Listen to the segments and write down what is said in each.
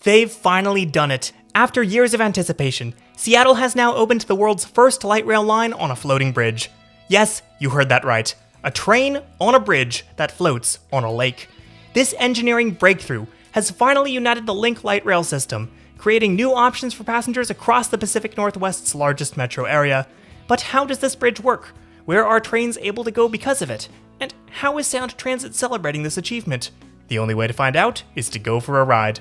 They've finally done it. After years of anticipation, Seattle has now opened the world's first light rail line on a floating bridge. Yes, you heard that right. A train on a bridge that floats on a lake. This engineering breakthrough has finally united the Link light rail system, creating new options for passengers across the Pacific Northwest's largest metro area. But how does this bridge work? Where are trains able to go because of it? And how is Sound Transit celebrating this achievement? The only way to find out is to go for a ride.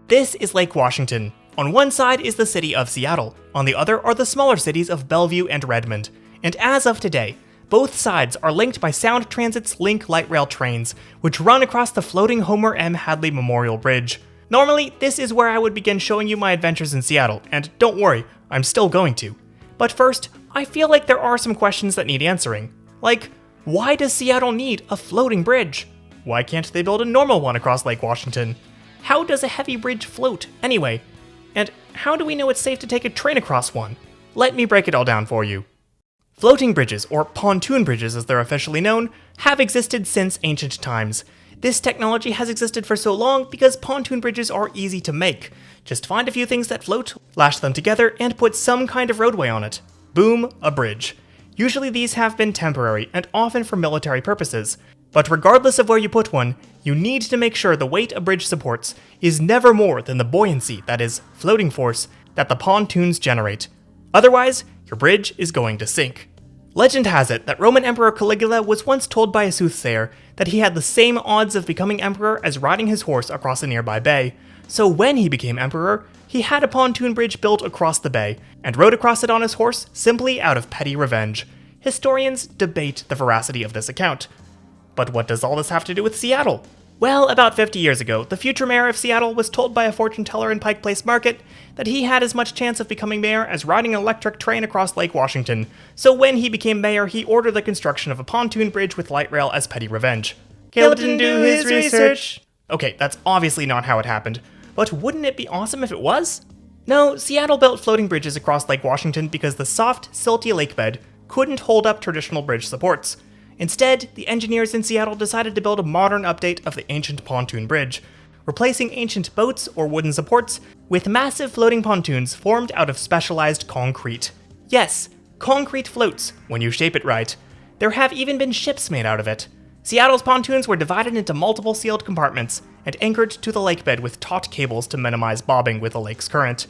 This is Lake Washington. On one side is the city of Seattle, on the other are the smaller cities of Bellevue and Redmond. And as of today, both sides are linked by Sound Transit's Link light rail trains, which run across the floating Homer M. Hadley Memorial Bridge. Normally, this is where I would begin showing you my adventures in Seattle, and don't worry, I'm still going to. But first, I feel like there are some questions that need answering. Like, why does Seattle need a floating bridge? Why can't they build a normal one across Lake Washington? How does a heavy bridge float, anyway? And how do we know it's safe to take a train across one? Let me break it all down for you. Floating bridges, or pontoon bridges as they're officially known, have existed since ancient times. This technology has existed for so long because pontoon bridges are easy to make. Just find a few things that float, lash them together, and put some kind of roadway on it. Boom, a bridge. Usually these have been temporary, and often for military purposes. But regardless of where you put one, you need to make sure the weight a bridge supports is never more than the buoyancy, that is, floating force, that the pontoons generate. Otherwise, your bridge is going to sink. Legend has it that Roman Emperor Caligula was once told by a soothsayer that he had the same odds of becoming emperor as riding his horse across a nearby bay. So when he became emperor, he had a pontoon bridge built across the bay, and rode across it on his horse simply out of petty revenge. Historians debate the veracity of this account. But what does all this have to do with Seattle? Well, about 50 years ago, the future mayor of Seattle was told by a fortune teller in Pike Place Market that he had as much chance of becoming mayor as riding an electric train across Lake Washington. So when he became mayor, he ordered the construction of a pontoon bridge with light rail as petty revenge. Caleb didn't do his research. Okay, that's obviously not how it happened, but wouldn't it be awesome if it was? No, Seattle built floating bridges across Lake Washington because the soft, silty lake bed couldn't hold up traditional bridge supports. Instead, the engineers in Seattle decided to build a modern update of the ancient pontoon bridge, replacing ancient boats or wooden supports with massive floating pontoons formed out of specialized concrete. Yes, concrete floats when you shape it right. There have even been ships made out of it. Seattle's pontoons were divided into multiple sealed compartments and anchored to the lake bed with taut cables to minimize bobbing with the lake's current.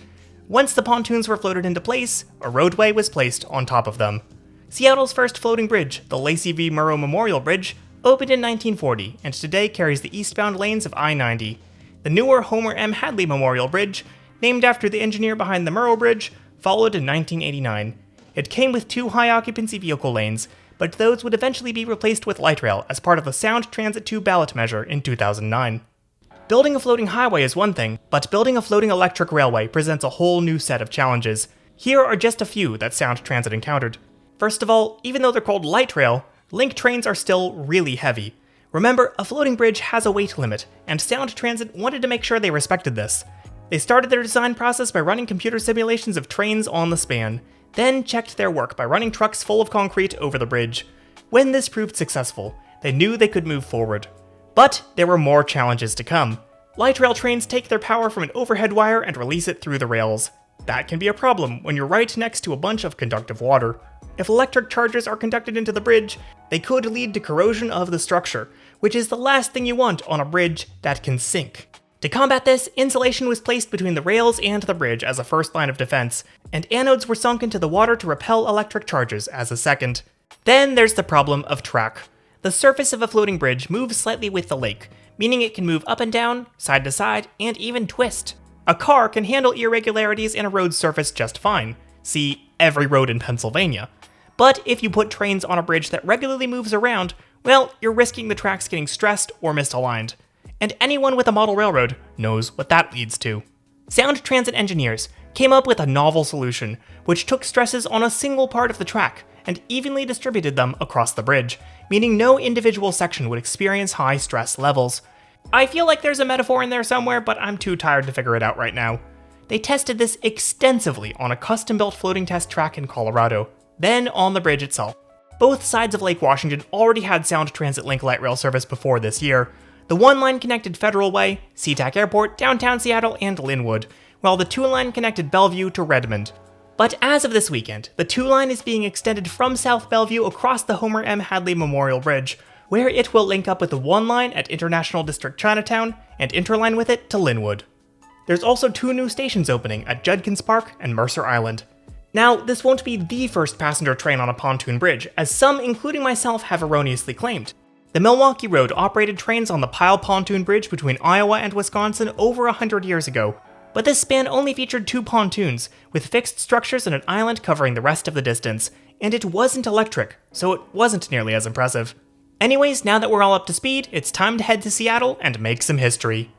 Once the pontoons were floated into place, a roadway was placed on top of them. Seattle's first floating bridge, the Lacey V. Murrow Memorial Bridge, opened in 1940 and today carries the eastbound lanes of I-90. The newer Homer M. Hadley Memorial Bridge, named after the engineer behind the Murrow Bridge, followed in 1989. It came with 2 high-occupancy vehicle lanes, but those would eventually be replaced with light rail as part of the Sound Transit 2 ballot measure in 2009. Building a floating highway is one thing, but building a floating electric railway presents a whole new set of challenges. Here are just a few that Sound Transit encountered. First of all, even though they're called light rail, Link trains are still really heavy. Remember, a floating bridge has a weight limit, and Sound Transit wanted to make sure they respected this. They started their design process by running computer simulations of trains on the span, then checked their work by running trucks full of concrete over the bridge. When this proved successful, they knew they could move forward. But there were more challenges to come. Light rail trains take their power from an overhead wire and release it through the rails. That can be a problem when you're right next to a bunch of conductive water. If electric charges are conducted into the bridge, they could lead to corrosion of the structure, which is the last thing you want on a bridge that can sink. To combat this, insulation was placed between the rails and the bridge as a first line of defense, and anodes were sunk into the water to repel electric charges as a second. Then there's the problem of track. The surface of a floating bridge moves slightly with the lake, meaning it can move up and down, side to side, and even twist. A car can handle irregularities in a road surface just fine. See every road in Pennsylvania. But if you put trains on a bridge that regularly moves around, well, you're risking the tracks getting stressed or misaligned. And anyone with a model railroad knows what that leads to. Sound Transit engineers came up with a novel solution, which took stresses on a single part of the track and evenly distributed them across the bridge, meaning no individual section would experience high stress levels. I feel like there's a metaphor in there somewhere, but I'm too tired to figure it out right now. They tested this extensively on a custom-built floating test track in Colorado, then on the bridge itself. Both sides of Lake Washington already had Sound Transit Link light rail service before this year. The one line connected Federal Way, SeaTac Airport, downtown Seattle, and Linwood, while the two line connected Bellevue to Redmond. But as of this weekend, the two line is being extended from South Bellevue across the Homer M. Hadley Memorial Bridge, where it will link up with the one line at International District Chinatown and interline with it to Linwood. There's also two new stations opening at Judkins Park and Mercer Island. Now, this won't be the first passenger train on a pontoon bridge, as some, including myself, have erroneously claimed. The Milwaukee Road operated trains on the Pyle Pontoon Bridge between Iowa and Wisconsin over 100 years ago, but this span only featured two pontoons, with fixed structures and an island covering the rest of the distance, and it wasn't electric, so it wasn't nearly as impressive. Anyways, now that we're all up to speed, it's time to head to Seattle and make some history.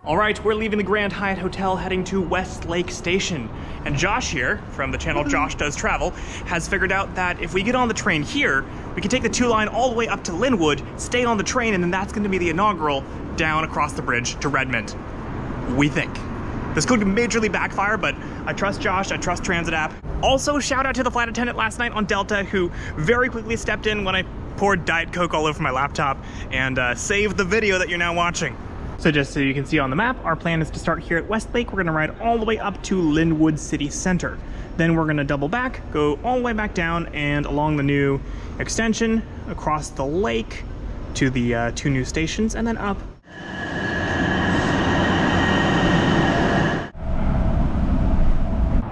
Alright, we're leaving the Grand Hyatt Hotel heading to Westlake Station. And Josh here, from the channel Josh Does Travel, has figured out that if we get on the train here, we can take the two line all the way up to Linwood, stay on the train, and then that's going to be the Inaugural down across the bridge to Redmond. We think. This could majorly backfire, but I trust Josh, I trust Transit app. Also, shout out to the flight attendant last night on Delta who very quickly stepped in when I poured Diet Coke all over my laptop and saved the video that you're now watching. So just so you can see on the map, our plan is to start here at Westlake. We're gonna ride all the way up to Linwood City Center. Then we're gonna double back, go all the way back down and along the new extension, across the lake to the two new stations, and then up.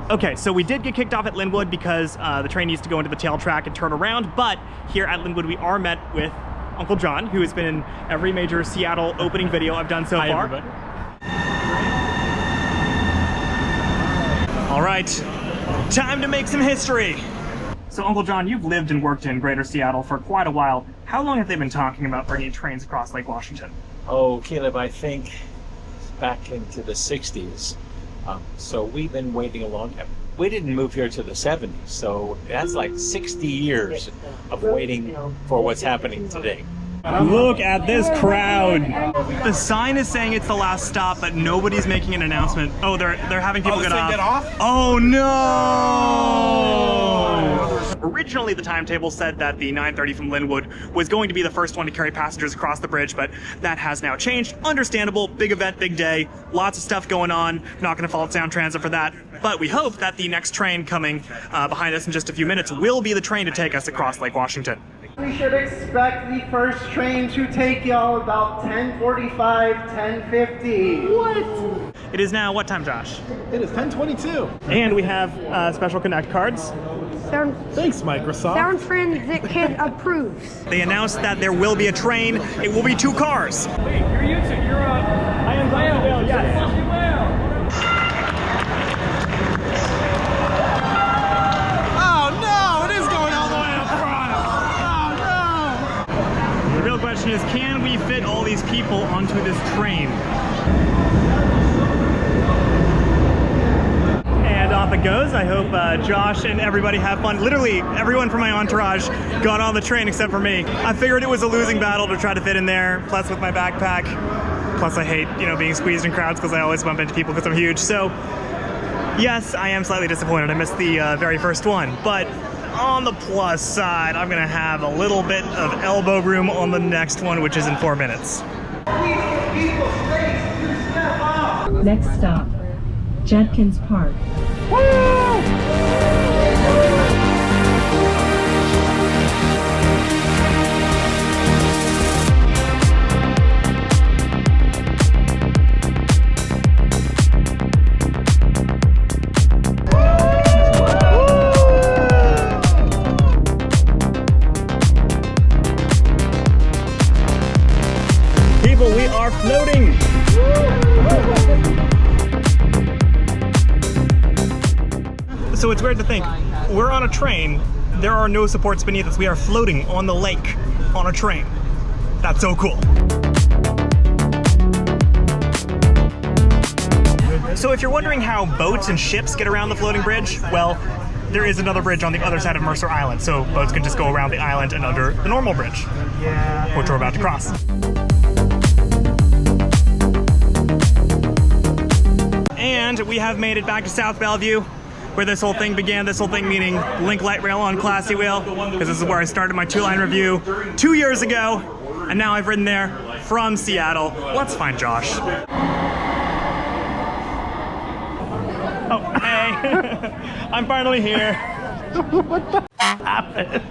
Okay, so we did get kicked off at Linwood because the train needs to go into the tail track and turn around, but here at Linwood we are met with Uncle John, who has been in every major Seattle opening video I've done so far. Everybody. All right, time to make some history. So Uncle John, you've lived and worked in Greater Seattle for quite a while. How long have they been talking about bringing trains across Lake Washington? Oh, Caleb, I think back into the 60s. So we've been waiting a long time. We didn't move here to the 70s, so that's like 60 years of waiting for what's happening today. Look at this crowd. The sign is saying it's the last stop, but nobody's making an announcement. Oh, they're having people get off. Oh no! Originally, the timetable said that the 9:30 from Linwood was going to be the first one to carry passengers across the bridge, but that has now changed. Understandable, big event, big day, lots of stuff going on. Not going to fault Sound Transit for that, but we hope that the next train coming behind us in just a few minutes will be the train to take us across Lake Washington. We should expect the first train to take y'all about 10:45, 10:50. What? It is now what time, Josh? It is 10:22. And we have special Connect cards. Thanks, Microsoft. Sound Transit Kid approves. They announced that there will be a train. It will be two cars. Wait, you're YouTube. You're I am Bellevue, yes. Oh no, it is going all the way up front. Oh no. The real question is, can we fit all these people onto this train? And off it goes. I hope Josh and everybody have fun. Literally, everyone from my entourage got on the train except for me. I figured it was a losing battle to try to fit in there, plus with my backpack. Plus I hate, being squeezed in crowds because I always bump into people because I'm huge. So, yes, I am slightly disappointed. I missed the very first one. But on the plus side, I'm going to have a little bit of elbow room on the next one, which is in 4 minutes. Next stop, Judkins Park. People, we are floating! So it's weird to think, we're on a train, there are no supports beneath us, we are floating on the lake on a train. That's so cool. So if you're wondering how boats and ships get around the floating bridge, well, there is another bridge on the other side of Mercer Island, so boats can just go around the island and under the normal bridge, which we're about to cross. And we have made it back to South Bellevue, where this whole thing began, this whole thing meaning Link Light Rail on Classy Wheel, because this is where I started my two-line review 2 years ago, And now I've ridden there from Seattle. Let's find Josh. Oh, hey. I'm finally here. What the happened?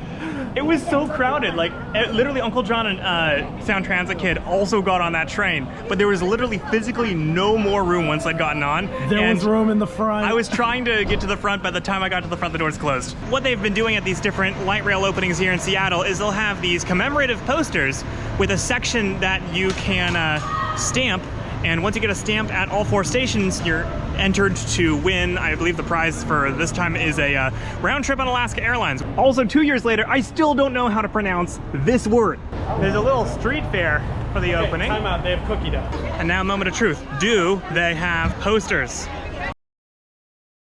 It was so crowded. Like, literally Uncle John and Sound Transit Kid also got on that train, but there was literally physically no more room once I'd gotten on. There was room in the front. I was trying to get to the front. By the time I got to the front, the doors closed. What they've been doing at these different light rail openings here in Seattle is they'll have these commemorative posters with a section that you can stamp. And once you get a stamp at all 4 stations, you're entered to win. I believe the prize for this time is a round trip on Alaska Airlines. Also, 2 years later, I still don't know how to pronounce this word. There's a little street fair for the opening. Time out, they have cookie dough. And now, moment of truth. Do they have posters?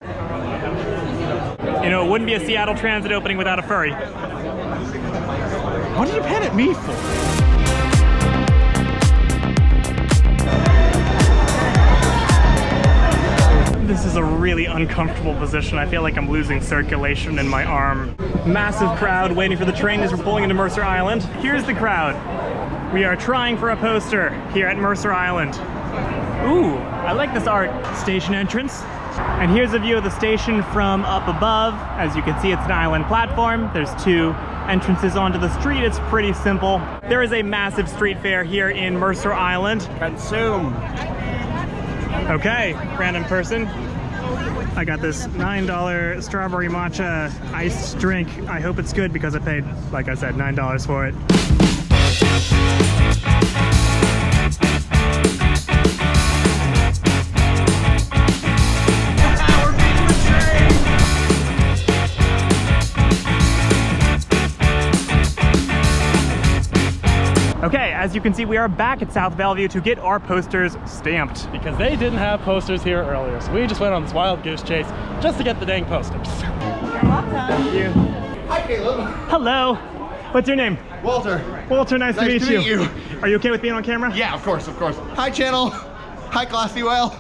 You know, it wouldn't be a Seattle Transit opening without a furry. What did you pan at me for? This is a really uncomfortable position. I feel like I'm losing circulation in my arm. Massive crowd waiting for the train as we're pulling into Mercer Island. Here's the crowd. We are trying for a poster here at Mercer Island. Ooh, I like this art. Station entrance. And here's a view of the station from up above. As you can see, it's an island platform. There's 2 entrances onto the street. It's pretty simple. There is a massive street fair here in Mercer Island. Consume. Okay, random person. I got this $9 strawberry matcha iced drink. I hope it's good because I paid, like I said, $9 for it. Okay, as you can see, we are back at South Bellevue to get our posters stamped. Because they didn't have posters here earlier, so we just went on this wild goose chase just to get the dang posters. You're welcome. Thank you. Hi, Caleb. Hello. What's your name? Walter. Walter, nice to meet you. you. Are you okay with being on camera? Yeah, of course, of course. Hi, channel. Hi, Classy Whale.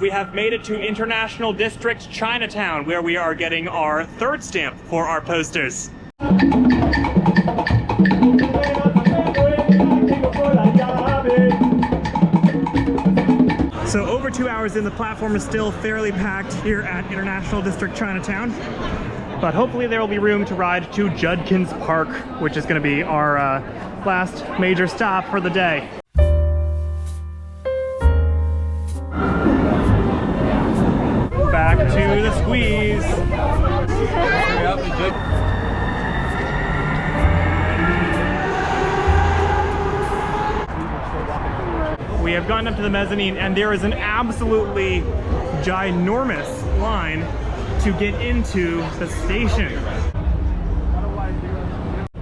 We have made it to International District Chinatown, where we are getting our 3rd stamp for our posters. So over 2 hours in, the platform is still fairly packed here at International District Chinatown. But hopefully there will be room to ride to Judkins Park, which is going to be our last major stop for the day. Back to the squeeze. We have gotten up to the mezzanine and there is an absolutely ginormous line to get into the station.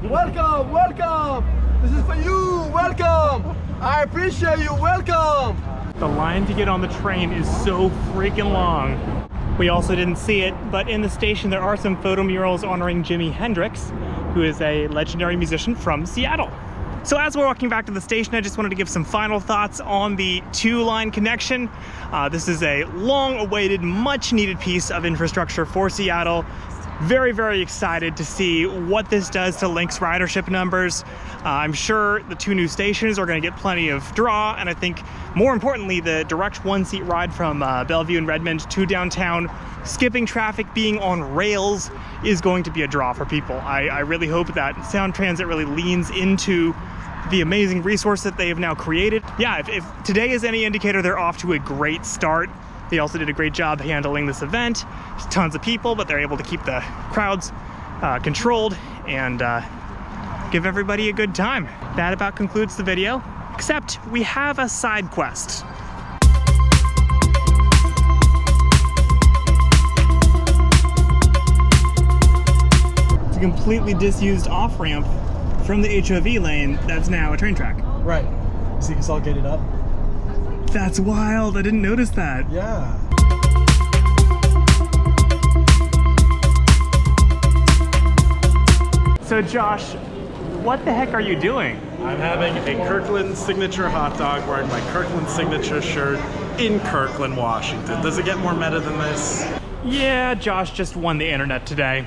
Welcome, welcome! This is for you, welcome! I appreciate you, welcome! The line to get on the train is so freaking long. We also didn't see it, but in the station there are some photo murals honoring Jimi Hendrix, who is a legendary musician from Seattle. So as we're walking back to the station, I just wanted to give some final thoughts on the 2-line connection. This is a long-awaited, much-needed piece of infrastructure for Seattle. Very, very excited to see what this does to Link's ridership numbers. I'm sure the 2 new stations are going to get plenty of draw, and I think more importantly, the direct 1-seat ride from Bellevue and Redmond to downtown, skipping traffic, being on rails, is going to be a draw for people. I really hope that Sound Transit really leans into the amazing resource that they have now created. Yeah, if today is any indicator, they're off to a great start. They also did a great job handling this event. There's tons of people, but they're able to keep the crowds controlled and give everybody a good time. That about concludes the video, except we have a side quest. It's a completely disused off-ramp from the HOV lane that's now a train track. Right. So you can all get it up. That's wild. I didn't notice that. Yeah. So Josh, what the heck are you doing? I'm having a Kirkland signature hot dog wearing my Kirkland signature shirt in Kirkland, Washington. Does it get more meta than this? Yeah, Josh just won the internet today.